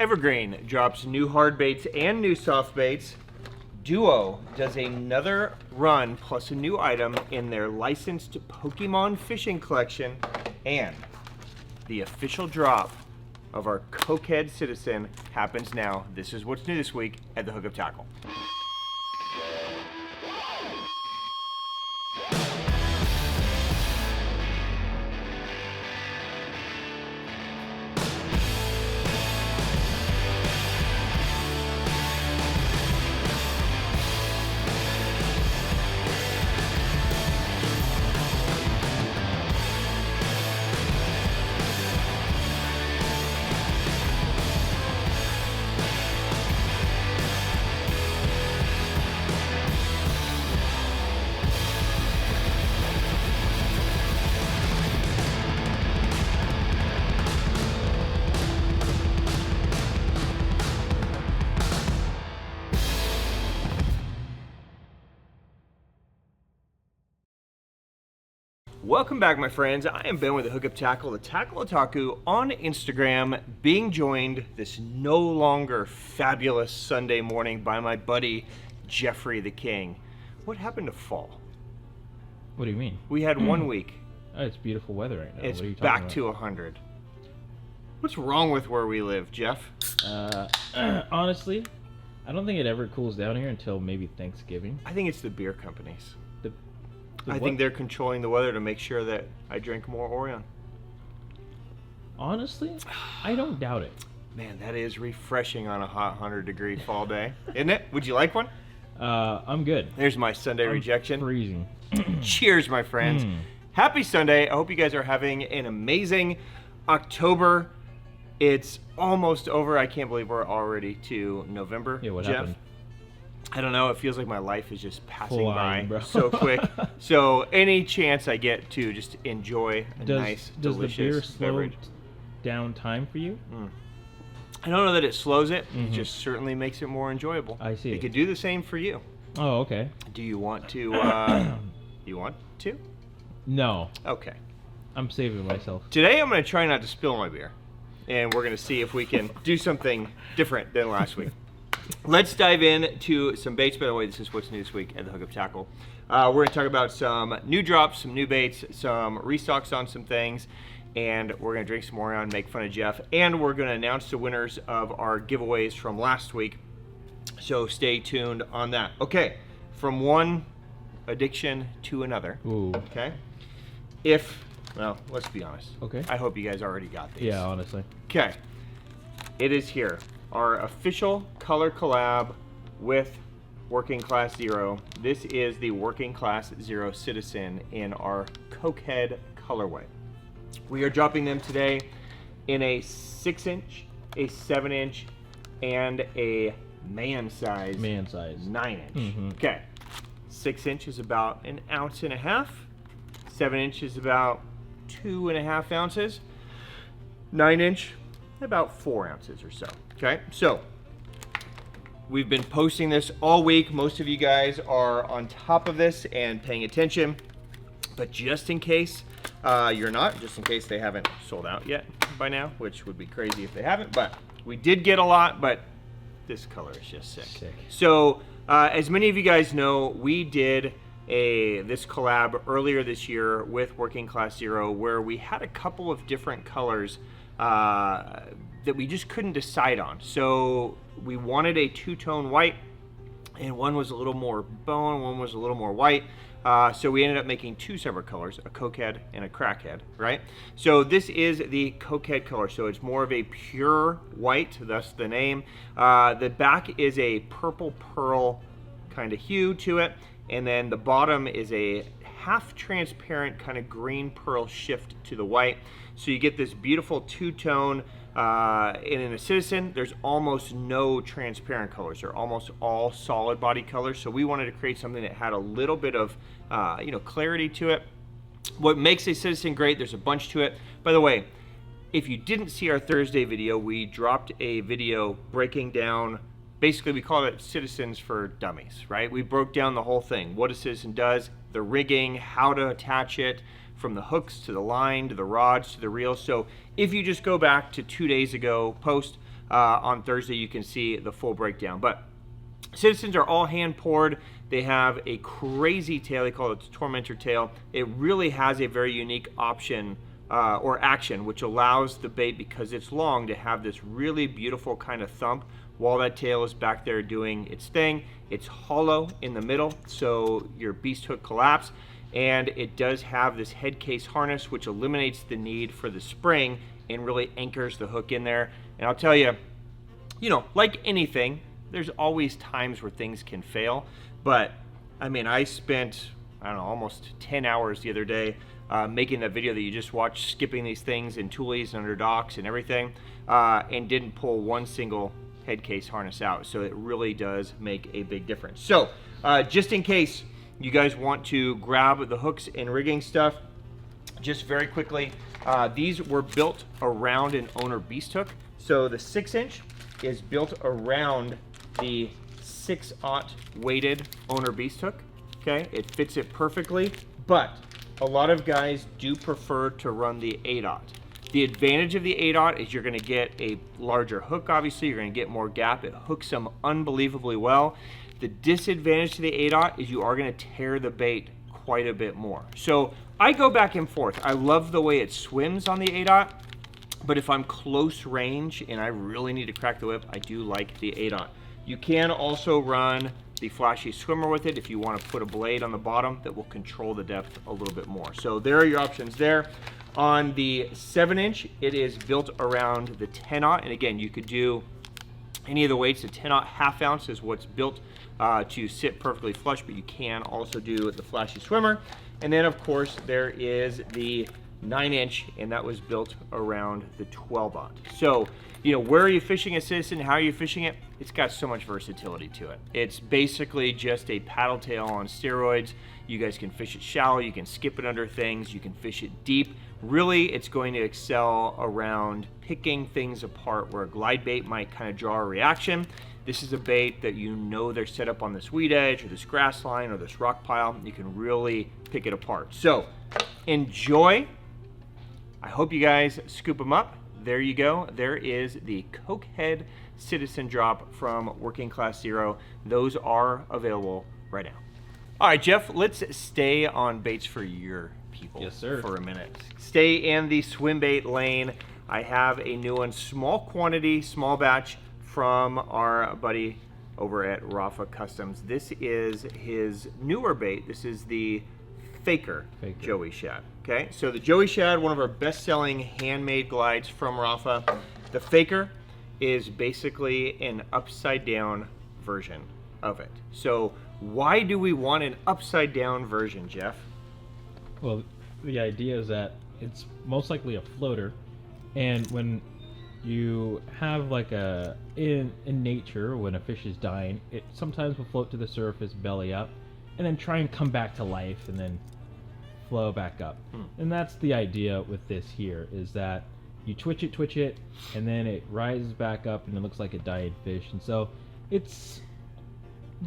Evergreen drops new hard baits and new soft baits. Duo does another run plus a new item in their licensed Pokemon fishing collection, and the official drop of our Cokehead Citizen happens now. This is what's new this week at the Hookup Tackle. Welcome back, my friends. I am Ben with the Hookup Tackle, the Tackle Otaku on Instagram, being joined this no longer fabulous Sunday morning by my buddy, Jeffrey the King. What happened to fall? What do you mean? We had 1 week. Oh, it's beautiful weather right now. It's what are you talking back about? to 100. What's wrong with where we live, Jeff? Honestly, I don't think it ever cools down here until maybe Thanksgiving. I think it's the beer companies. I what? think they're controlling the weather to make sure that I drink more Orion. Honestly, I don't doubt it. Man, that is refreshing on a hot 100-degree fall day, isn't it? Would you like one? I'm good. There's my Sunday rejection. Freezing. Cheers, my friends. Happy Sunday. I hope you guys are having an amazing October. It's almost over. I can't believe we're already to November. Yeah, what Jeff? happened? I don't know. It feels like my life is just passing Flying, by bro. so quick. So any chance I get to just enjoy a nice, does the beer delicious slow beverage. down time for you? I don't know that it slows it. It just certainly makes it more enjoyable. I see. It could do the same for you. Oh, okay. Do you want to? You want to? No, Okay. I'm saving myself. Today I'm going to try not to spill my beer, and we're going to see if we can do something different than last week. Let's dive into some baits. By the way, this is what's new this week at the Hookup Tackle. We're going to talk about some new drops, some new baits, some restocks on some things, and we're going to drink some more on, make fun of Jeff, and we're going to announce the winners of our giveaways from last week. So stay tuned on that. Okay, from one addiction to another. Ooh. Okay? Well, let's be honest. Okay. I hope you guys already got these. Yeah, honestly. Okay. It is here. Our official color collab with Working Class Zero. This is the Working Class Zero Citizen in our Cokehead colorway. We are dropping them today in a 6-inch, a 7-inch, and a man size 9-inch. Okay. 6-inch is about 1.5 ounces. 7-inch is about 2.5 ounces. 9-inch, about 4 ounces or so. Okay, so we've been posting this all week. Most of you guys are on top of this and paying attention, but just in case you're not, just in case they haven't sold out yet by now, which would be crazy if they haven't, but we did get a lot, but this color is just sick. So as many of you guys know, we did this collab earlier this year with Working Class Zero, where we had a couple of different colors that we just couldn't decide on. So we wanted a two-tone white, and one was a little more bone, one was a little more white. So we ended up making two separate colors, a cokehead and a crackhead, right? So this is the cokehead color, so it's more of a pure white, thus the name. The back is a purple pearl kind of hue to it, and then the bottom is a half transparent kind of green pearl shift to the white. So you get this beautiful two-tone. And in a Citizen, there's almost no transparent colors. They're almost all solid body colors. So we wanted to create something that had a little bit of clarity to it. What makes a Citizen great, there's a bunch to it. By the way, if you didn't see our Thursday video, we dropped a video breaking down, basically we call it Citizens for Dummies, right? We broke down the whole thing, what a Citizen does, the rigging, how to attach it, from the hooks to the line to the rods to the reels. So if you just go back to 2 days ago post, on Thursday, you can see the full breakdown. But Citizens are all hand poured. They have a crazy tail. They call it the Tormentor tail. It really has a very unique option or action, which allows the bait, because it's long, to have this really beautiful kind of thump while that tail is back there doing its thing. It's hollow in the middle, so your beast hook collapse, and it does have this head case harness, which eliminates the need for the spring and really anchors the hook in there. And I'll tell you, you know, like anything, there's always times where things can fail, but I mean, I spent, I don't know, almost 10 hours the other day making that video that you just watched, skipping these things in toolies and under docks and everything, and didn't pull one single head case harness out. So it really does make a big difference. So just in case you guys want to grab the hooks and rigging stuff, just very quickly, these were built around an owner beast hook. So the 6-inch is built around the 6/0 weighted owner beast hook. Okay, it fits it perfectly, but a lot of guys do prefer to run the 8/0. The advantage of the 8/0 is you're going to get a larger hook. Obviously, you're going to get more gap. It hooks them unbelievably well. The disadvantage to the 8/0 is you are going to tear the bait quite a bit more. So I go back and forth. I love the way it swims on the 8/0, but if I'm close range and I really need to crack the whip, I do like the 8/0. You can also run the flashy swimmer with it if you want to put a blade on the bottom that will control the depth a little bit more. So there are your options there. On the 7-inch, it is built around the 10/0, and again, you could do any of the weights. The 10/0 half ounce is what's built to sit perfectly flush, but you can also do the flashy swimmer. And then of course there is the 9-inch, and that was built around the 12/0. So, you know, where are you fishing a Citizen? How are you fishing it? It's got so much versatility to it. It's basically just a paddle tail on steroids. You guys can fish it shallow, you can skip it under things, you can fish it deep. Really, it's going to excel around picking things apart where a glide bait might kind of draw a reaction. This is a bait that you know they're set up on this weed edge or this grass line or this rock pile. You can really pick it apart. So enjoy. I hope you guys scoop them up. There you go. There is the Cokehead Citizen drop from Working Class Zero. Those are available right now. All right, Jeff, let's stay on baits for your people. Yes, sir. For a minute. Stay in the swim bait lane. I have a new one, small quantity, small batch from our buddy over at Rafa Customs. This is his newer bait. This is the Faker. Joey Shad. Okay, so the Joey Shad, one of our best-selling handmade glides from Rafa. The Faker is basically an upside-down version of it. So why do we want an upside-down version, Jeff? Well, the idea is that it's most likely a floater, and when you have like in nature, when a fish is dying, it sometimes will float to the surface belly up and then try and come back to life and then flow back up. And that's the idea with this here, is that you twitch it, and then it rises back up and it looks like a dying fish. And so it's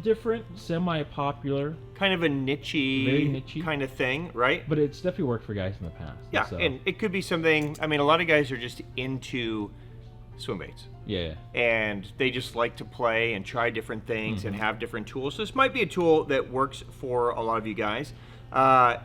different, semi-popular, kind of a niche-y kind of thing, right? But it's definitely worked for guys in the past. Yeah, so. And it could be something, I mean, a lot of guys are just into swim baits. Yeah. And they just like to play and try different things and have different tools. So this might be a tool that works for a lot of you guys.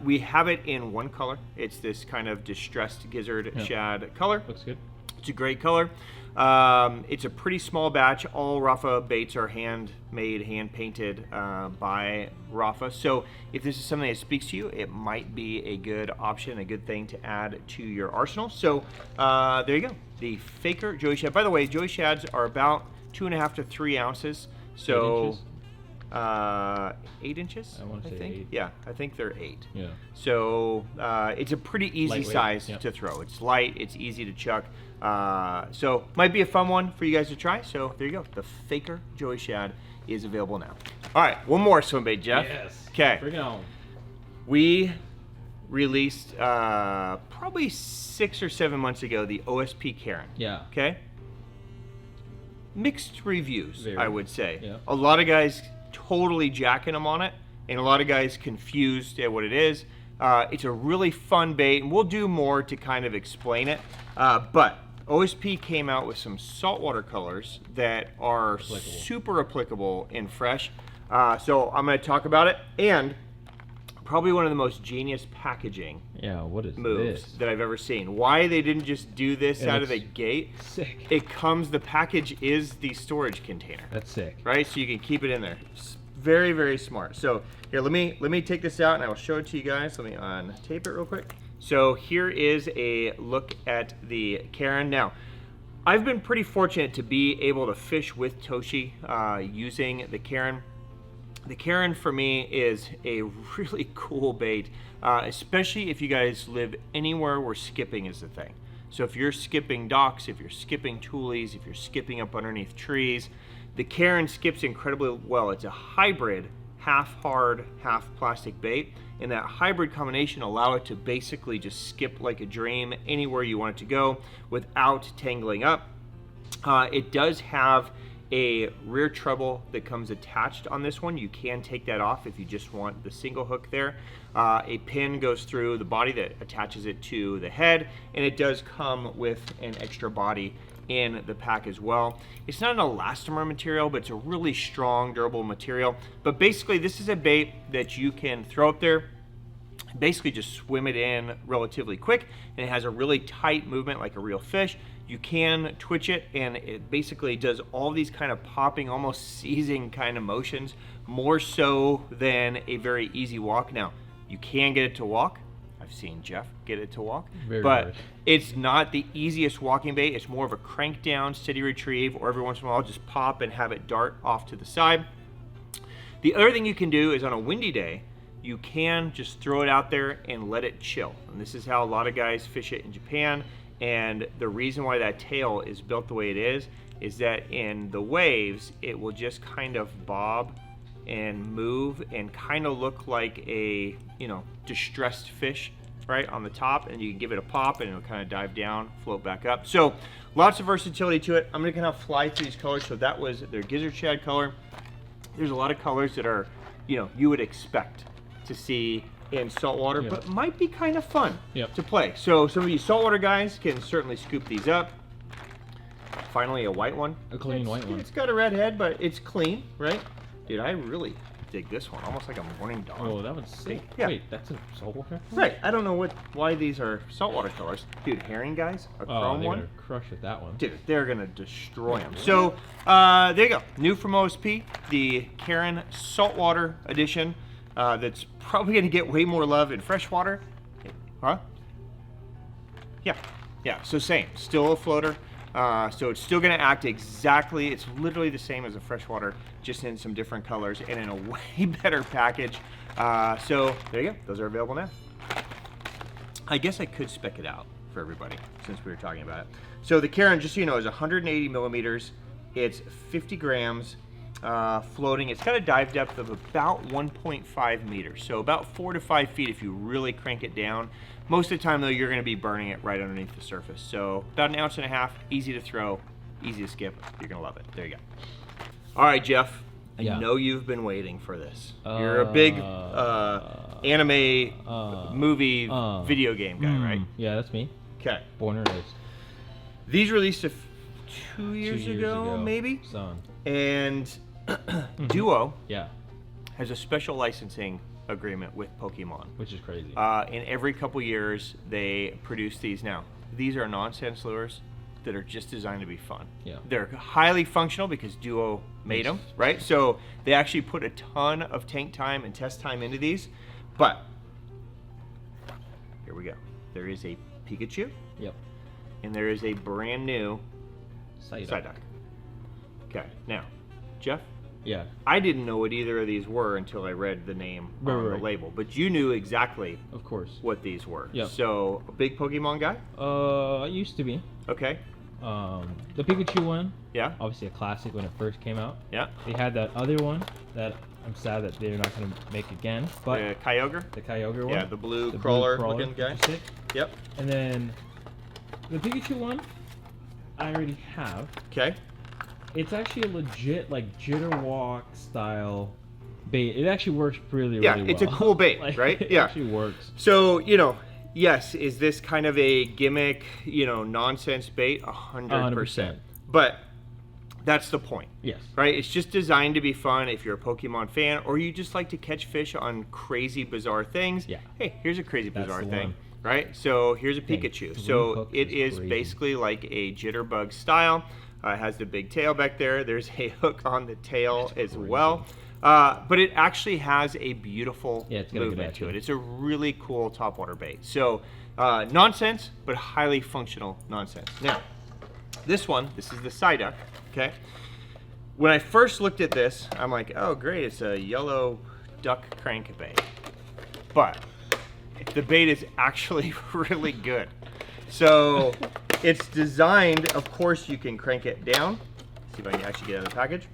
We have it in one color. It's this kind of distressed gizzard shad color. Looks good. It's a great color. It's a pretty small batch. All Rafa baits are handmade, hand-painted by Rafa. So if this is something that speaks to you, it might be a good option, a good thing to add to your arsenal. So there you go. The Faker Joey Shad. By the way, Joey Shads are about 2.5 to 3 ounces. So 8 inches? I want to say think. 8. Yeah, I think they're 8. Yeah. So it's a pretty easy size to throw. It's light, it's easy to chuck. So might be a fun one for you guys to try. So there you go. The Faker Joey Shad is available now. All right, one more swim bait, Jeff. Yes. Okay. Bring it on. We released probably 6 or 7 months ago the OSP Karen. Yeah. Okay. Mixed reviews, I would say. Yeah. A lot of guys totally jacking them on it, and a lot of guys confused at what it is. It's a really fun bait, and we'll do more to kind of explain it. But OSP came out with some saltwater colors that are super applicable in fresh. So I'm going to talk about it, and probably one of the most genius packaging moves that I've ever seen. Why they didn't just do this out of the gate? Sick. The package is the storage container. That's sick. Right, so you can keep it in there. It's very, very smart. So here, let me take this out and I will show it to you guys. Let me untape it real quick. So here is a look at the Karen. Now, I've been pretty fortunate to be able to fish with Toshi using the Karen. The Karen for me is a really cool bait, especially if you guys live anywhere where skipping is the thing. So if you're skipping docks, if you're skipping toolies, if you're skipping up underneath trees, the Karen skips incredibly well. It's a hybrid, half hard, half plastic bait, and that hybrid combination allow it to basically just skip like a dream anywhere you want it to go without tangling up. It does have a rear treble that comes attached on this one. You can take that off if you just want the single hook there. A pin goes through the body that attaches it to the head, and it does come with an extra body in the pack as well. It's not an elastomer material, but it's a really strong, durable material. But basically, this is a bait that you can throw up there, basically just swim it in relatively quick, and it has a really tight movement like a real fish. You can twitch it, and it basically does all these kind of popping, almost seizing kind of motions, more so than a very easy walk. Now, you can get it to walk. I've seen Jeff get it to walk, but it's not the easiest walking bait. It's more of a crank down, steady retrieve, or every once in a while just pop and have it dart off to the side. The other thing you can do is on a windy day, you can just throw it out there and let it chill. And this is how a lot of guys fish it in Japan. And the reason why that tail is built the way it is that in the waves, it will just kind of bob and move and kind of look like a, distressed fish, right, on the top. And you can give it a pop and it'll kind of dive down, float back up. So lots of versatility to it. I'm gonna kind of fly through these colors. So that was their gizzard shad color. There's a lot of colors that are, you would expect to see in saltwater, but might be kind of fun to play. So some of you saltwater guys can certainly scoop these up. Finally, a white one. A clean white one. It's got a red head, but it's clean, right? Dude, I really dig this one. Almost like a morning dawn. Oh, that one's sick. Yeah. Wait, that's a saltwater? Right. I don't know why these are saltwater colors. Dude, herring guys, a chrome one. They're gonna crush with that one. Dude, they're gonna destroy them. So there you go. New from OSP, the Karen Saltwater Edition. That's probably going to get way more love in freshwater. Huh? Yeah, so same. Still a floater. So it's still going to act exactly, it's literally the same as a freshwater, just in some different colors and in a way better package. So there you go. Those are available now. I guess I could spec it out for everybody since we were talking about it. So the Karen, just so you know, is 180 millimeters. It's 50 grams. Floating. It's got a dive depth of about 1.5 meters, so about 4 to 5 feet if you really crank it down. Most of the time, though, you're going to be burning it right underneath the surface. So about 1.5 ounces, easy to throw, easy to skip. You're going to love it. There you go. All right, Jeff. I know you've been waiting for this. You're a big anime, movie, video game guy, right? Yeah, that's me. Okay. Born and raised. These released 2 years ago, maybe? Son. And Duo yeah, has a special licensing agreement with Pokemon, which is crazy. And every couple years they produce these. Now, these are nonsense lures that are just designed to be fun. Yeah, they're highly functional because Duo made them, right? So they actually put a ton of tank time and test time into these. But here we go. There is a Pikachu. Yep. And there is a brand new Psyduck. Okay, now, Jeff? Yeah. I didn't know what either of these were until I read the name on the label, but you knew exactly, of course, what these were. Yeah. So, a big Pokemon guy? I used to be. Okay. The Pikachu one. Yeah. Obviously a classic when it first came out. Yeah. They had that other one that I'm sad that they're not going to make again. But the Kyogre? The Kyogre one. Yeah, the blue crawler looking guy. Sick. Yep. And then the Pikachu one, I already have. Okay. It's actually a legit, like, jitter walk style bait. It actually works really well. Yeah, it's a cool bait, like, right? It yeah. actually works. So, yes, is this kind of a gimmick, you know, nonsense bait? 100%. But that's the point. Yes. Right? It's just designed to be fun if you're a Pokemon fan or you just like to catch fish on crazy, bizarre things. Yeah. Hey, here's a crazy, That's bizarre the thing. one. Right? So here's a Pikachu. So it is basically like a jitterbug style. It has the big tail back there. There's a hook on the tail as well. But it actually has a beautiful movement to it. It's a really cool topwater bait. So nonsense, but highly functional nonsense. Now, this is the Psyduck, okay? When I first looked at this, I'm like, oh great, it's a yellow duck crankbait. But the bait is actually really good. So it's designed, of course you can crank it down. Let's see if I can actually get out of the package.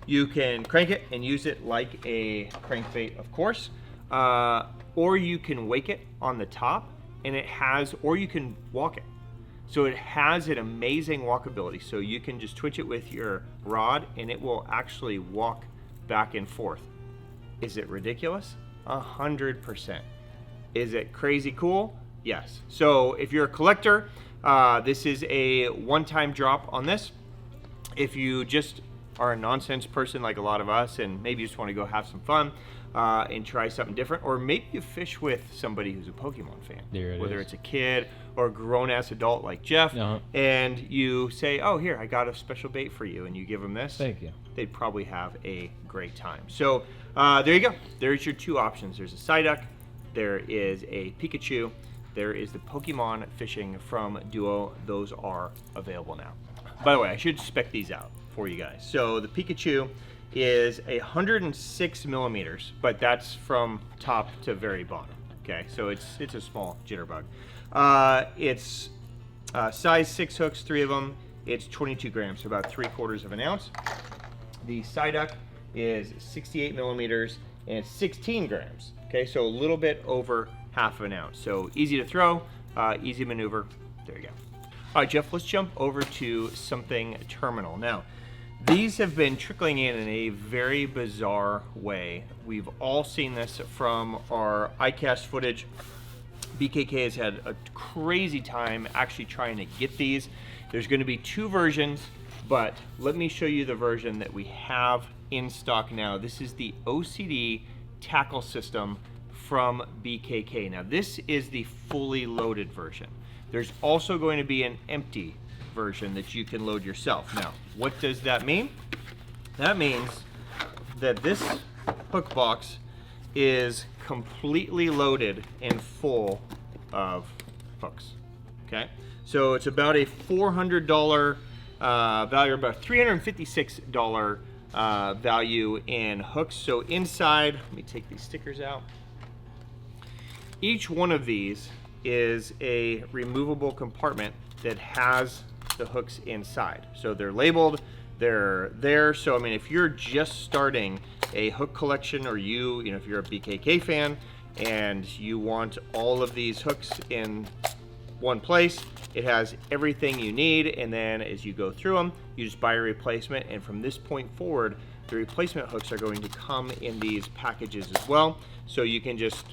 You can crank it and use it like a crankbait, of course. Or you can wake it on the top and it has, or you can walk it. So it has an amazing walkability. So you can just twitch it with your rod and it will actually walk back and forth. Is it ridiculous? 100%. Is it crazy cool? Yes. So if you're a collector, this is a one-time drop on this. If you just are a nonsense person like a lot of us and maybe you just want to go have some fun and try something different, or maybe you fish with somebody who's a Pokemon fan, whether it's a kid or a grown-ass adult like Jeff, and you say, oh, here, I got a special bait for you, and you give them this. Thank you. They'd probably have a great time. So there you go. There's your two options. There's a Psyduck, there is a Pikachu, there is the Pokemon fishing from Duo. Those are available now. By the way, I should spec these out for you guys. So the Pikachu is 106 millimeters, but that's from top to very bottom. Okay, so it's a small jitterbug. It's size 6 hooks, 3 of them. It's 22 grams, so about 3/4 of an ounce. The Psyduck is 68 millimeters and 16 grams. Okay, so a little bit over half of an ounce. So easy to throw, easy maneuver. There you go. All right, Jeff, let's jump over to something terminal. Now, these have been trickling in a very bizarre way. We've all seen this from our iCast footage. BKK has had a crazy time actually trying to get these. There's going to be 2 versions, but let me show you the version that we have in stock now. This is the OCD Tackle System from BKK. Now, this is the fully loaded version. There's also going to be an empty version that you can load yourself. Now, what does that mean? That means that this hook box is completely loaded and full of hooks. Okay, so it's about a $400 value, about $356 value in hooks. So inside, let me take these stickers out. Each one of these is a removable compartment that has the hooks inside. So they're labeled, they're there. So I mean, if you're just starting a hook collection, or you know, if you're a BKK fan and you want all of these hooks in one place, it has everything you need. And then as you go through them, you just buy a replacement. And from this point forward, the replacement hooks are going to come in these packages as well. So you can just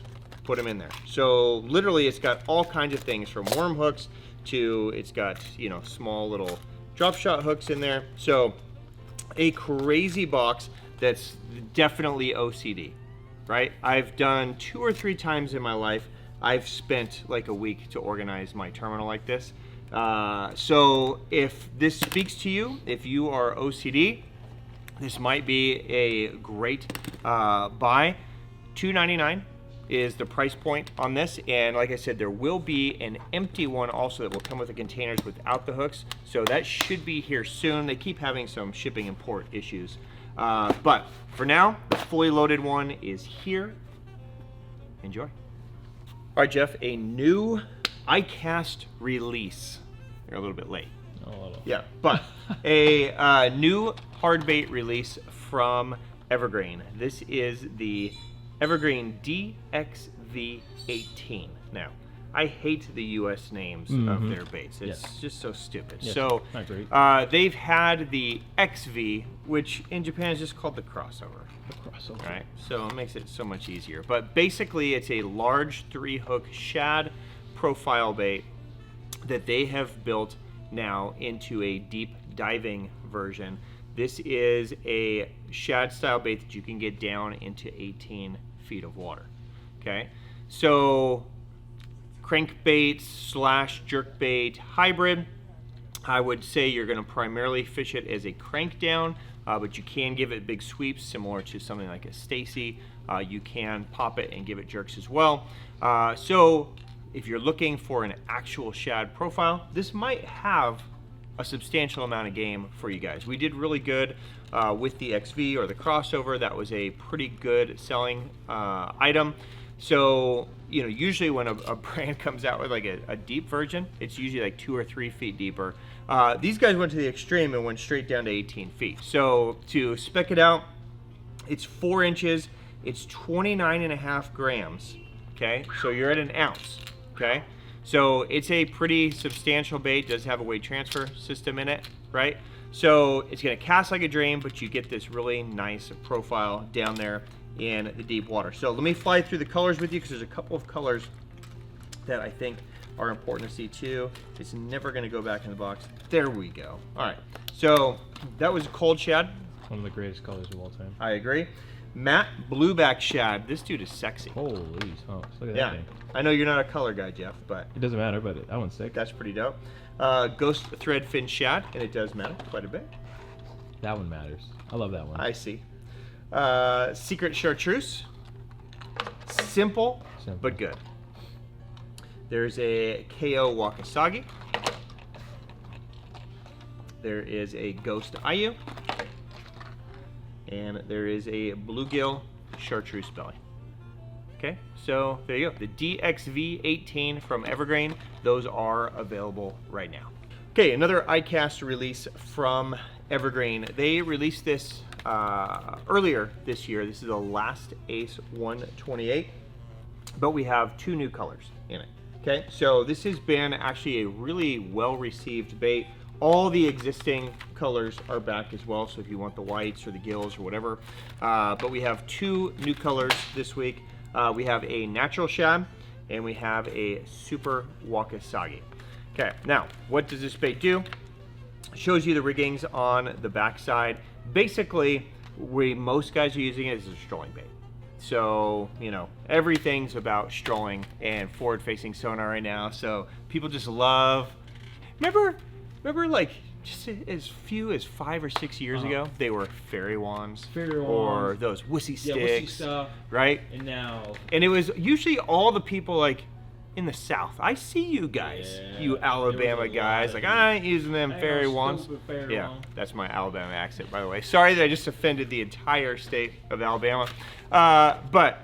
put them in there. So literally it's got all kinds of things, from worm hooks to, it's got, you know, small little drop shot hooks in there. So a crazy box that's definitely OCD, right? I've done 2 or 3 times in my life, I've spent like a week to organize my terminal like this. So if this speaks to you, if you are OCD, this might be a great buy. $2.99 is the price point on this, and like I said, there will be an empty one also that will come with the containers without the hooks, so that should be here soon. They keep having some shipping and port issues, but for now, the fully loaded one is here. Enjoy. All right, Jeff, a new iCast release. You're a little bit late. A little. Yeah, but a new hard bait release from EverGreen. This is the EverGreen DX18. Now, I hate the US names of their baits. It's just so stupid. Yes, so I agree. they've had the XV which in Japan is just called the crossover. Right, so it makes it so much easier. But basically, it's a large 3-hook shad profile bait that they have built now into a deep diving version. This is a shad style bait that you can get down into 18 feet of water. Okay, so crankbait slash jerkbait hybrid. I would say you're going to primarily fish it as a crank down. But you can give it big sweeps similar to something like a Staysee. You can pop it and give it jerks as well. So if you're looking for an actual shad profile, this might have a substantial amount of game for you guys. We did really good with the XV or the crossover. That was a pretty good selling item. So, you know, usually when a brand comes out with like a deep version, it's usually like 2 or 3 feet deeper. These guys went to the extreme and went straight down to 18 feet. So to spec it out, it's 4 inches, it's 29.5 grams, okay? So you're at an ounce, okay? So it's a pretty substantial bait, does have a weight transfer system in it, right? So it's gonna cast like a dream, but you get this really nice profile down there in the deep water. So let me fly through the colors with you because there's a couple of colors that I think are important to see too. It's never going to go back in the box. There we go. All right, so that was cold shad. One of the greatest colors of all time. I agree. Matte blueback shad. This dude is sexy. Holy smokes, look at Yeah, that thing. I know you're not a color guy, Jeff, but It doesn't matter, but that one's sick. that's pretty dope. Ghost thread fin shad, and it does matter quite a bit. That one matters. I love that one. I see. Secret chartreuse. Simple, but good. There's a KO Wakasagi. There is a Ghost Ayu. And there is a bluegill chartreuse belly. Okay, so there you go. The DXV18 from Evergreen. Those are available right now. Okay, another iCast release from Evergreen. They released this earlier this year. This is the Last Ace 128, but we have 2 new colors in it. Okay, so this has been actually a really well-received bait. All the existing colors are back as well, so if you want the whites or the gills or whatever. But we have 2 new colors this week. We have a natural shad and we have a super wakasagi. Okay, now what does this bait do? Shows you the riggings on the back side. Basically, most guys are using it as a strolling bait. So, you know, everything's about strolling and forward-facing sonar right now. So people just love. Remember, like just as few as 5 or 6 years ago, they were fairy wands, or those wussy sticks, wussy stuff, right? And it was usually all the people like in the South. I see you guys, you Alabama guys. Like, I ain't using them fairy wands. Yeah, that's my Alabama accent, by the way. Sorry that I just offended the entire state of Alabama. But,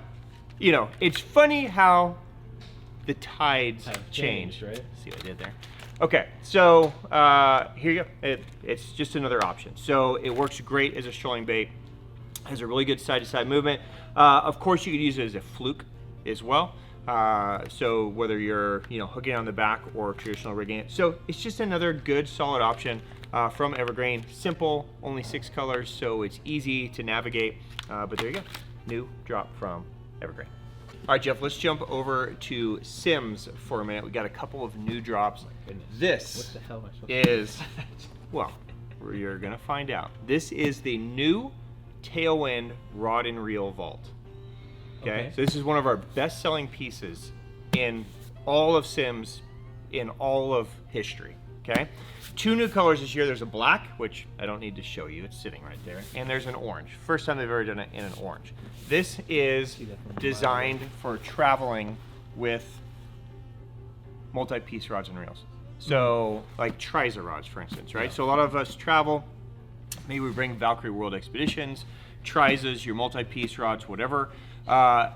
you know, it's funny how the tides have changed. Right? See what I did there? Okay, so here you go. It's just another option. So it works great as a strolling bait. Has a really good side-to-side movement. Of course, you could use it as a fluke as well. So whether you're, you know, hooking on the back or traditional rigging it. So it's just another good solid option from Evergreen. Simple, only 6 colors, so it's easy to navigate. But there you go, new drop from Evergreen. All right, Jeff, let's jump over to Sims for a minute. We got a couple of new drops. This what the hell am I supposed is, well, you're gonna find out. This is the new Tailwind rod and reel vault. Okay, so this is one of our best-selling pieces in all of Sims, in all of history. Okay, 2 new colors this year. There's a black, which I don't need to show you, it's sitting right there, and there's an orange. First time they've ever done it in an orange. This is designed for traveling with multi-piece rods and reels. So like Triza rods, for instance, right? So a lot of us travel, maybe we bring Valkyrie World Expeditions, Trizas, your multi-piece rods, whatever.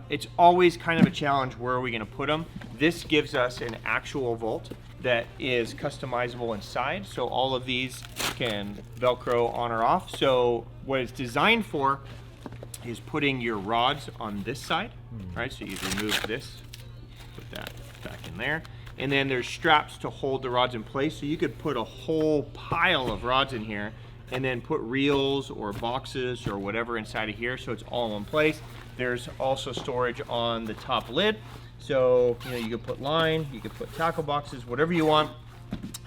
It's always kind of a challenge, where are we going to put them? This gives us an actual vault that is customizable inside, so all of these can Velcro on or off. So what it's designed for is putting your rods on this side, right? So you remove this, put that back in there, and then there's straps to hold the rods in place, so you could put a whole pile of rods in here and then put reels or boxes or whatever inside of here, so it's all in one place. There's also storage on the top lid, so you know, you can put line, you can put tackle boxes, whatever you want.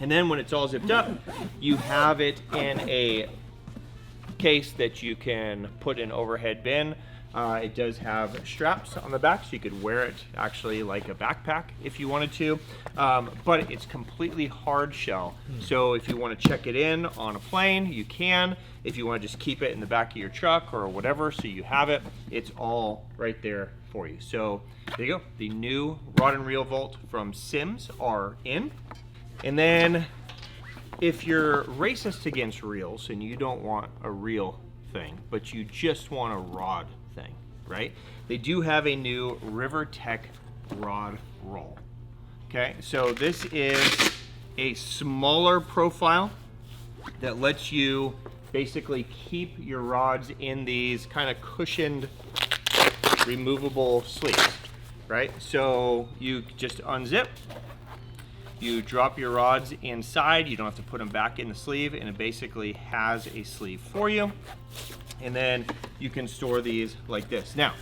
And then when it's all zipped up, you have it in a case that you can put in overhead bin. It does have straps on the back, so you could wear it actually like a backpack if you wanted to, but it's completely hard shell. So if you want to check it in on a plane, you can. If you want to just keep it in the back of your truck or whatever, so you have it, it's all right there for you. So there you go. The new rod and reel vault from Sims are in. And then if you're racist against reels and you don't want a reel thing, but you just want a rod thing, right? They do have a new Riverkit rod roll. Okay, so this is a smaller profile that lets you basically keep your rods in these kind of cushioned, removable sleeves, right? So you just unzip, you drop your rods inside, you don't have to put them back in the sleeve, and it basically has a sleeve for you. And then you can store these like this. Now,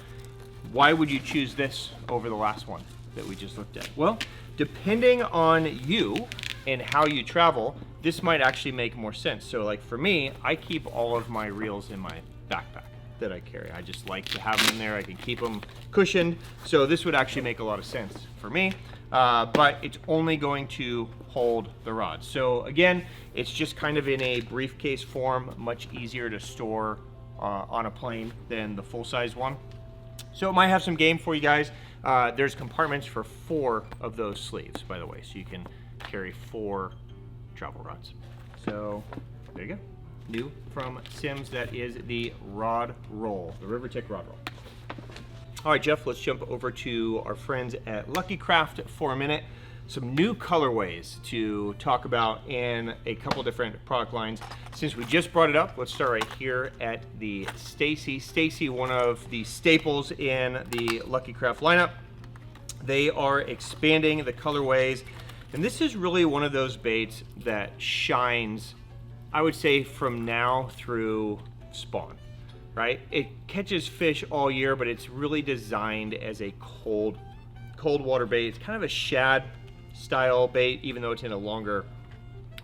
why would you choose this over the last one that we just looked at? Well, depending on you and how you travel, this might actually make more sense. So like for me, I keep all of my reels in my backpack that I carry. I just like to have them in there. I can keep them cushioned. So this would actually make a lot of sense for me. But it's only going to hold the rods. So again, it's just kind of in a briefcase form, much easier to store on a plane than the full-size one. So it might have some game for you guys. There's compartments for 4 of those sleeves, by the way, so you can carry 4 travel rods. So there you go. New from Sims, that is the rod roll, the Riverkit rod roll. All right, Jeff, let's jump over to our friends at Lucky Craft for a minute. Some new colorways to talk about in a couple different product lines. Since we just brought it up, let's start right here at the Staysee. Staysee, one of the staples in the Lucky Craft lineup. They are expanding the colorways, and this is really one of those baits that shines, I would say, from now through spawn. Right? It catches fish all year, but it's really designed as a cold water bait. It's kind of a shad style bait, even though it's in a longer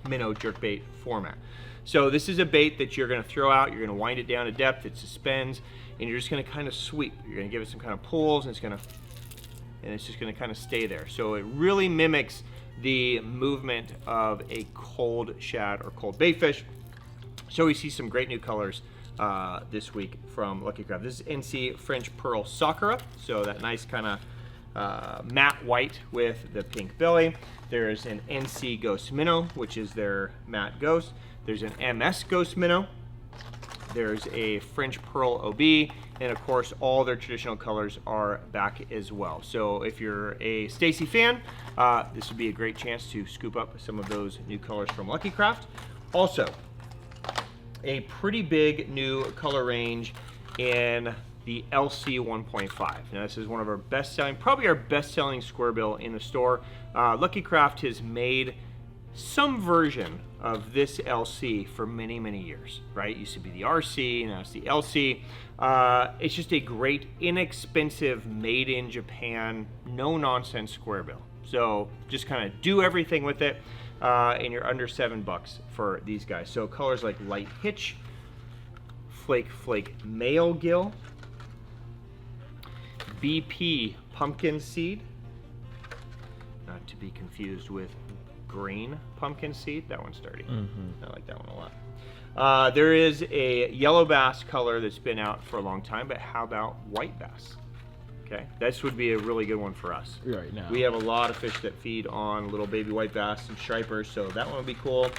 minnow jerkbait format. So this is a bait that you're going to throw out, you're going to wind it down to depth, it suspends, and you're just going to kind of sweep. You're going to give it some kind of pulls, and it's just going to kind of stay there. So it really mimics the movement of a cold shad or cold bait fish. So we see some great new colors this week from Lucky Craft. This is NC French Pearl Sakura, so that nice kind of matte white with the pink belly. There's an NC Ghost Minnow, which is their matte ghost. There's an MS Ghost Minnow. There's a French Pearl OB, and of course all their traditional colors are back as well. So if you're a Staysee fan, this would be a great chance to scoop up some of those new colors from Lucky Craft. Also, a pretty big new color range in the LC 1.5. Now this is one of our best-selling, probably our best-selling square bill in the store. Lucky Craft has made some version of this LC for many, many years, right? It used to be the RC, now it's the LC. It's just a great, inexpensive, made in Japan, no-nonsense square bill. So just kind of do everything with it. And you're under $7 for these guys. So colors like Light Hitch, Flake Male Gill, BP Pumpkin Seed, not to be confused with Green Pumpkin Seed. That one's dirty. I like that one a lot. There is a yellow bass color that's been out for a long time, but how about white bass? Okay, this would be a really good one for us. Right now. We have a lot of fish that feed on little baby white bass and stripers, so that one would be cool.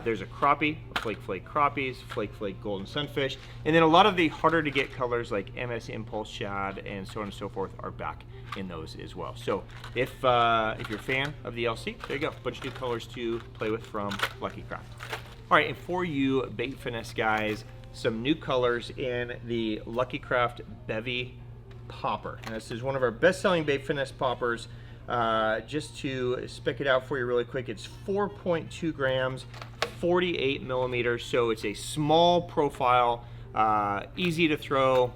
There's a crappie, Flake crappies, Flake golden sunfish, and then a lot of the harder to get colors like MS Impulse Shad and so on and so forth are back in those as well. So if you're a fan of the LC, there you go, a bunch of new colors to play with from Lucky Craft. All right, and for you bait finesse guys, some new colors in the Lucky Craft Bevy popper. And this is one of our best-selling bait finesse poppers. Just to spec it out for you really quick, it's 4.2 grams, 48 millimeters, so it's a small profile, easy to throw,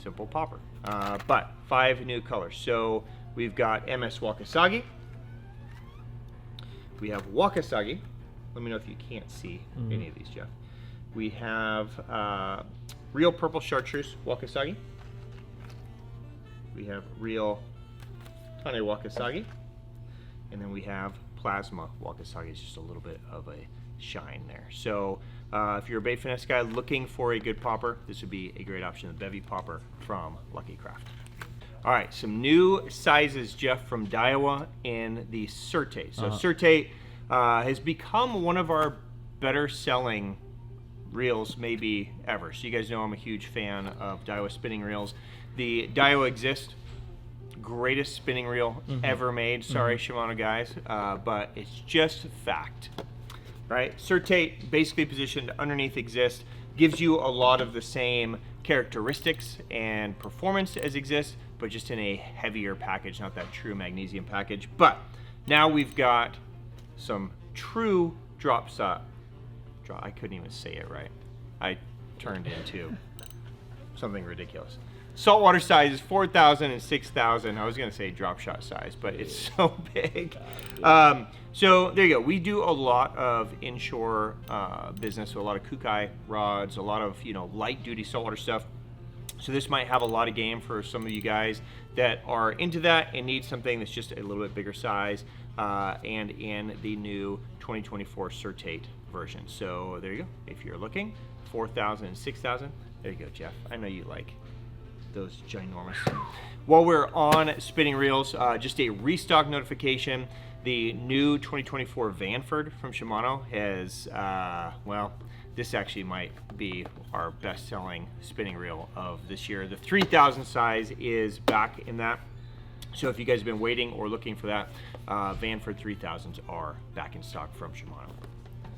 simple popper. But 5 new colors. So we've got MS Wakasagi. We have Wakasagi. Let me know if you can't see any of these, Jeff. We have Real Purple Chartreuse Wakasagi. We have Real Tane Wakasagi. And then we have Plasma Wakasagi. It's just a little bit of a shine there. So if you're a bait finesse guy looking for a good popper, this would be a great option, the Bevy popper from Lucky Craft. All right, some new sizes, Jeff, from Daiwa in the Certate. So Certate has become one of our better selling reels maybe ever. So you guys know I'm a huge fan of Daiwa spinning reels. The Daiwa Exist, greatest spinning reel ever made. Sorry, Shimano guys, but it's just fact. Right? Certate, basically positioned underneath Exist, gives you a lot of the same characteristics and performance as Exist, but just in a heavier package, not that true magnesium package. But now we've got some true I couldn't even say it right. I turned into something ridiculous. Saltwater size is 4,000 and 6,000. I was going to say drop shot size, but it's so big. So there you go. We do a lot of inshore business, so a lot of kukai rods, a lot of light duty saltwater stuff. So this might have a lot of game for some of you guys that are into that and need something that's just a little bit bigger size, and in the new 2024 Certate version. So there you go. If you're looking, 4,000 and 6,000. There you go, Jeff. I know you like those ginormous. While we're on spinning reels, just a restock notification. The new 2024 Vanford from Shimano has, well, this actually might be our best-selling spinning reel of this year. The 3,000 size is back in that. So if you guys have been waiting or looking for that, Vanford 3000s are back in stock from Shimano.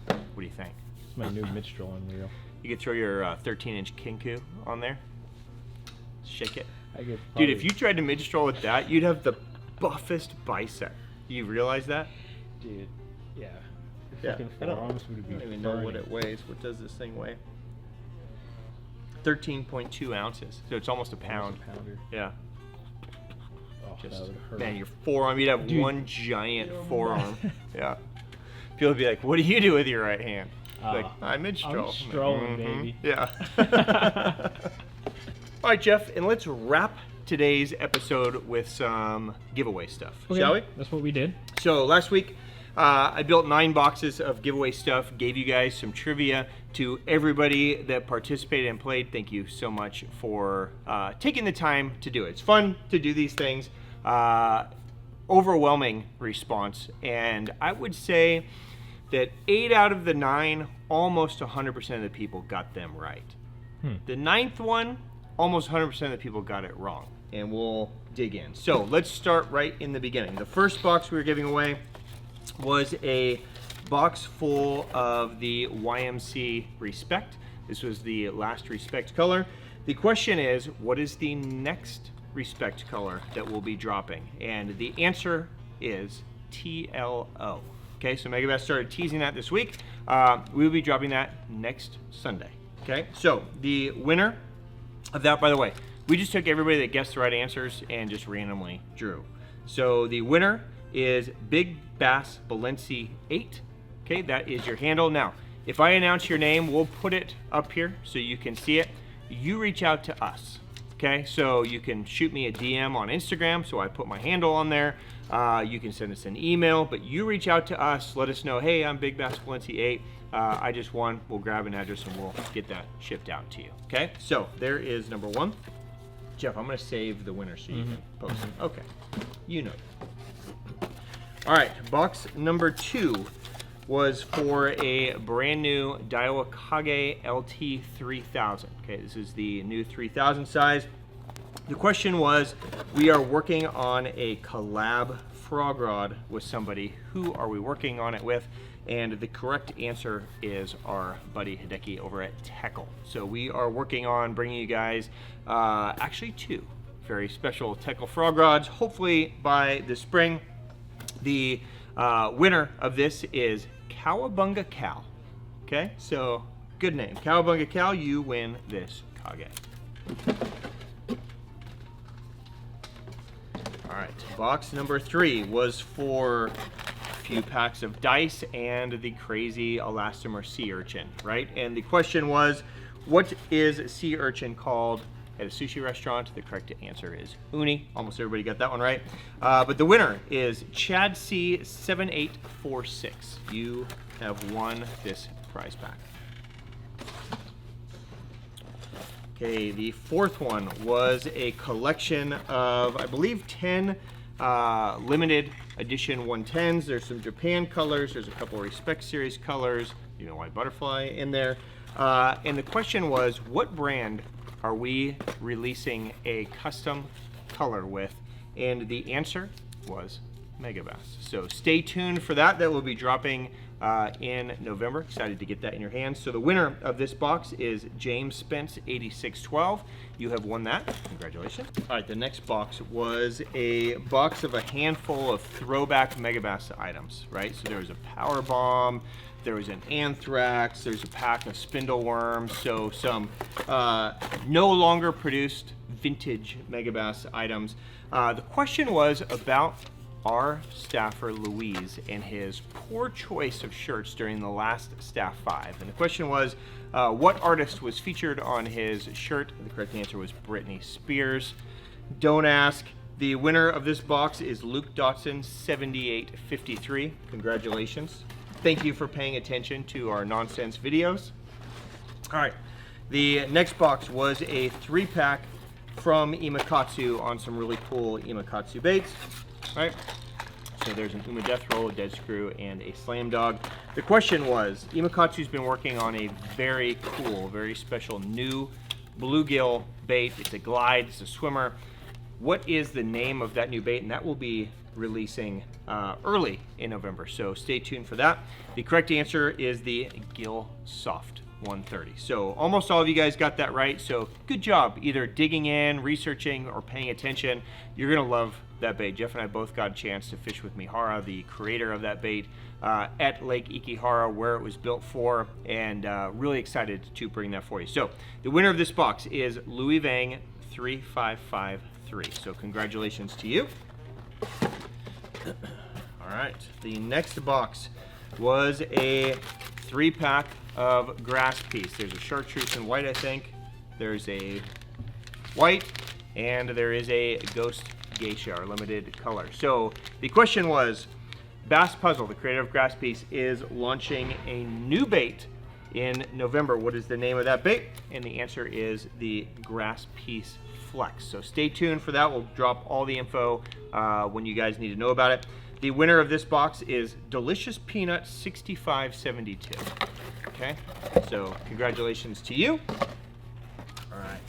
What do you think? It's my new mid-strolling reel. You could throw your 13-inch Kinku on there. Shake it. Dude, if you tried to mid-stroll with that, you'd have the buffest bicep. Do you realize that? Dude, yeah. Yeah. I don't even know what it weighs. What does this thing weigh? 13.2 ounces. So it's almost a pound. Almost a pounder. Yeah. Oh, Just, that would hurt. man, your forearm, you'd have one giant forearm. Yeah. People would be like, what do you do with your right hand? Like, I mid-stroll. I'm strolling, baby. Yeah. All right, Jeff, and let's wrap today's episode with some giveaway stuff, shall we? That's what we did. So last week, I built 9 boxes of giveaway stuff, gave you guys some trivia. To everybody that participated and played, thank you so much for taking the time to do it. It's fun to do these things. Overwhelming response, and I would say that 8 out of the 9, almost 100% of the people got them right. The 9th one, almost 100% of the people got it wrong, and we'll dig in. So let's start right in the beginning. The first box we were giving away was a box full of the YMC Respect. This was the last Respect color. The question is, what is the next Respect color that we'll be dropping? And the answer is TLO. Okay, so Megabass started teasing that this week. We will be dropping that next Sunday. Okay, so the winner of that, by the way, we just took everybody that guessed the right answers and just randomly drew. So the winner is Big Bass Balenci 8. Okay, that is your handle. Now, if I announce your name, we'll put it up here so you can see it. You reach out to us. Okay, so you can shoot me a DM on Instagram, so I put my handle on there. You can send us an email, but you reach out to us, let us know, hey, I'm Big Bass Balenci 8. I just won. We'll grab an address and we'll get that shipped out to you. Okay, so there is number 1. Jeff, I'm going to save the winner so you can post it. Okay, you know. All right, box number 2 was for a brand new Daiwa Kage LT 3000. Okay, this is the new 3000 size. The question was, we are working on a collab frog rod with somebody. Who are we working on it with? And the correct answer is our buddy Hideki over at Tackle. So we are working on bringing you guys actually 2 very special Tackle frog rods, hopefully by the spring. The winner of this is Cowabunga Cal. Okay, so good name. Cowabunga Cow, you win this Kage. All right, box number 3 was for a few packs of dice and the crazy elastomer sea urchin, right? And the question was, what is sea urchin called at a sushi restaurant? The correct answer is uni. Almost everybody got that one right. But the winner is Chad C7846. You have won this prize pack. Okay, the fourth one was a collection of, I believe, 10 limited edition 110s. There's some Japan colors. There's a couple of Respect Series colors. You know, White Butterfly in there. And the question was, what brand are we releasing a custom color with? And the answer was Megabass. So stay tuned for that. That will be dropping in November. Excited to get that in your hands. So the winner of this box is James Spence 8612. You have won that. Congratulations. All right, the next box was a box of a handful of throwback Megabass items, right? So there was a Power Bomb, there was an Anthrax, there's a pack of Spindle Worms, so some no longer produced vintage Megabass items. The question was about our staffer Louise and his poor choice of shirts during the last Staff 5. And the question was, what artist was featured on his shirt? The correct answer was Britney Spears. Don't ask. The winner of this box is Luke Dotson 7853. Congratulations. Thank you for paying attention to our nonsense videos. All right, the next box was a 3-pack from Imakatsu on some really cool Imakatsu baits. All right, so there's an Uma Death Roll, a Dead Screw, and a Slam Dog. The question was, Imakatsu's been working on a very cool, very special new bluegill bait. It's a glide, it's a swimmer. What is the name of that new bait? And that will be releasing early in November, so stay tuned for that. The correct answer is the Gill Soft 130. So almost all of you guys got that right, so good job either digging in, researching, or paying attention. You're gonna love that bait. Jeff and I both got a chance to fish with Mihara, the creator of that bait, at Lake Ikihara, where it was built for, and really excited to bring that for you. So the winner of this box is Louis Vang 3553. So congratulations to you. All right, the next box was a 3-pack of Grass Piece. There's a Chartreuse in white, I think. There's a white, and there is a Ghost Geisha, our limited color. So the question was, Bass Puzzle, the creator of Grass Piece, is launching a new bait in November. What is the name of that bait? And the answer is the Grass Piece Flex. So stay tuned for that. We'll drop all the info when you guys need to know about it. The winner of this box is Delicious Peanut 6572. Okay, so congratulations to you. All right.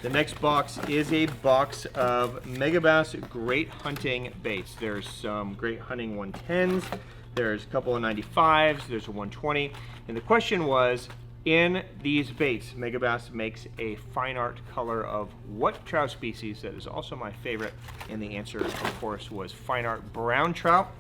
The next box is a box of Megabass Great Hunting baits. There's some Great Hunting 110s. There's a couple of 95s. There's a 120. And the question was, in these baits, Megabass makes a fine art color of what trout species? That is also my favorite. And the answer, of course, was fine art brown trout.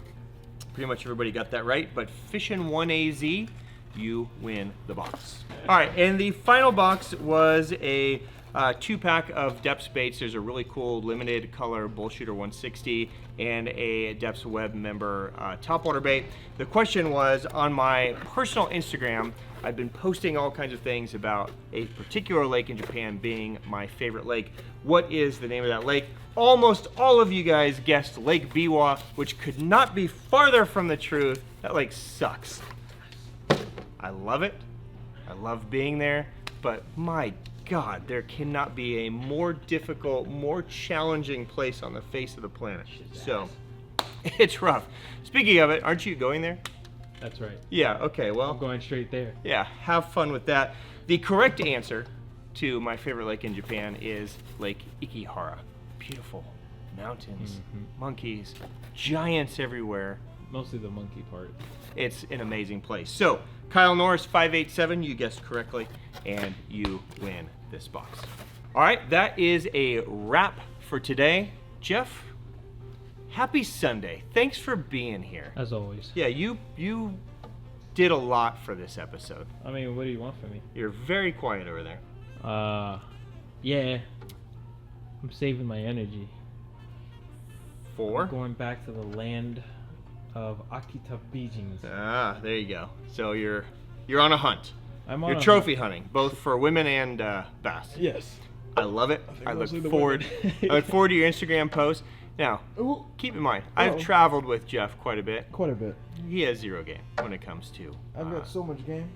Pretty much everybody got that right. But Fishin' 1AZ, you win the box. All right, and the final box was a 2-pack of Depths baits. There's a really cool limited color Bullshooter 160 and a Depths Web member topwater bait. The question was, on my personal Instagram, I've been posting all kinds of things about a particular lake in Japan being my favorite lake. What is the name of that lake? Almost all of you guys guessed Lake Biwa, which could not be farther from the truth. That lake sucks. I love it. I love being there, but my God, there cannot be a more difficult, more challenging place on the face of the planet. So, it's rough. Speaking of it, aren't you going there? That's right. Yeah, okay, well. I'm going straight there. Yeah, have fun with that. The correct answer to my favorite lake in Japan is Lake Ikihara. Beautiful mountains, monkeys, giants everywhere. Mostly the monkey part. It's an amazing place. So, Kyle Norris 587, you guessed correctly, and you win this box. All right, that is a wrap for today. Jeff, happy Sunday. Thanks for being here. As always. Yeah, you did a lot for this episode. I mean, what do you want from me? You're very quiet over there. Yeah. I'm saving my energy. For? Going back to the land of Akita Beijings. Ah, there you go. So you're on a hunt. You're A trophy hunting, both for women and bass. Yes. I love it. I look mostly the forward. women. I look forward to your Instagram posts. Now, keep in mind, I've traveled with Jeff quite a bit. Quite a bit. He has zero game when it comes to. I've got so much game.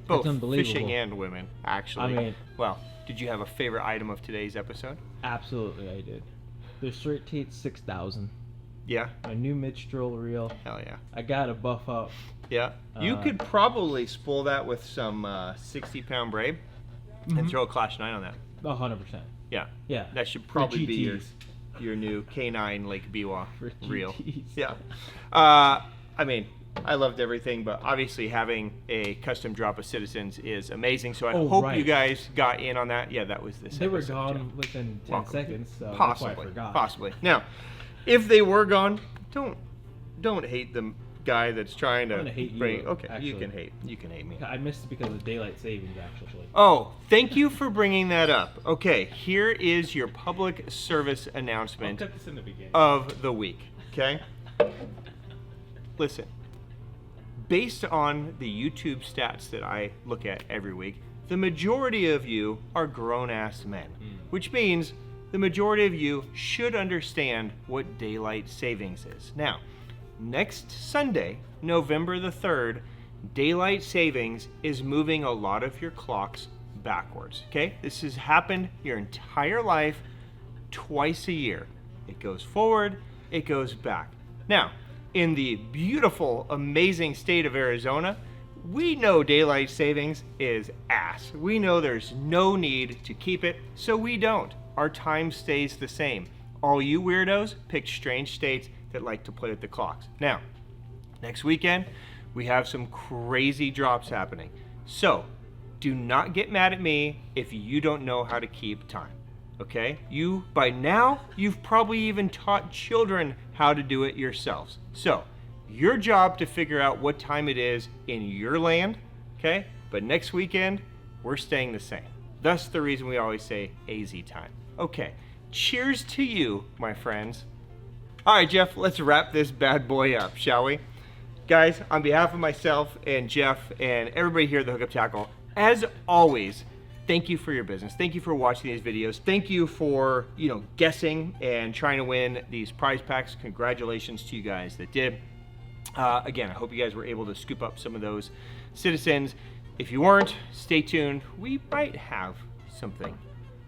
Both unbelievable. fishing and women, actually. I mean, well, did you have a favorite item of today's episode? absolutely, I did. The Certate 6000. Yeah. My new mid-stroll reel. Hell yeah. I got to buff up. Yeah. You could probably spool that with some 60-pound braid and throw a Clash 9 on that. 100%. Yeah. Yeah. That should probably be GTs. your new K9 Lake Biwa For reel. GTs. Yeah. I mean, I loved everything, but obviously having a custom drop of Citizens is amazing. So I hope you guys got in on that. Yeah, that was this. They were episode, gone Jeff. within 10 Welcome. seconds, so Possibly. that's why I forgot. Possibly. Now, if they were gone, don't hate the guy that's trying to I'm gonna hate bring. you, Okay, actually. you can hate me. I missed it because of daylight savings, actually. Oh, thank you for bringing that up. Okay, here is your public service I'll announcement cut this in the beginning. of the week. Okay? Listen, based on the YouTube stats that I look at every week, the majority of you are grown-ass men, which means the majority of you should understand what daylight savings is. Now, next Sunday, November the 3rd, daylight savings is moving a lot of your clocks backwards, okay? This has happened your entire life twice a year. It goes forward, it goes back. Now, in the beautiful, amazing state of Arizona, we know daylight savings is ass. We know there's no need to keep it, so we don't. Our time stays the same. All you weirdos picked strange states that like to play with the clocks. Now, next weekend, we have some crazy drops happening. So, do not get mad at me if you don't know how to keep time. Okay? By now, you've probably even taught children how to do it yourselves. So, your job to figure out what time it is in your land, okay? But next weekend, we're staying the same. Thus the reason we always say AZ time. Okay, cheers to you, my friends. All right, Jeff, let's wrap this bad boy up, shall we? Guys, on behalf of myself and Jeff and everybody here at the Hookup Tackle, as always, thank you for your business. Thank you for watching these videos. Thank you for, guessing and trying to win these prize packs. Congratulations to you guys that did. Again, I hope you guys were able to scoop up some of those Citizens. If you weren't, stay tuned. We might have something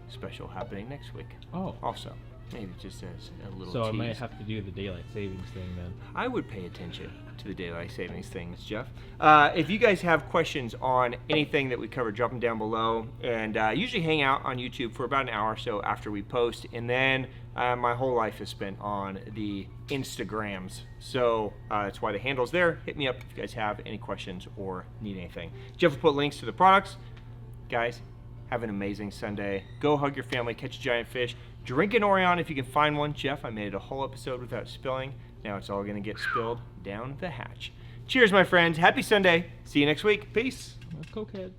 special happening next week. Oh. Also, maybe just as a little So tease. I might have to do the daylight savings thing then. I would pay attention to the daylight savings things, Jeff. If you guys have questions on anything that we covered, drop them down below. And usually hang out on YouTube for about an hour or so after we post. And then my whole life is spent on the Instagrams. So that's why the handle's there. Hit me up if you guys have any questions or need anything. Jeff will put links to the products. Guys, have an amazing Sunday. Go hug your family, catch a giant fish. Drink an Orion if you can find one. Jeff, I made it a whole episode without spilling. Now it's all going to get spilled down the hatch. Cheers, my friends. Happy Sunday. See you next week. Peace. Cokehead.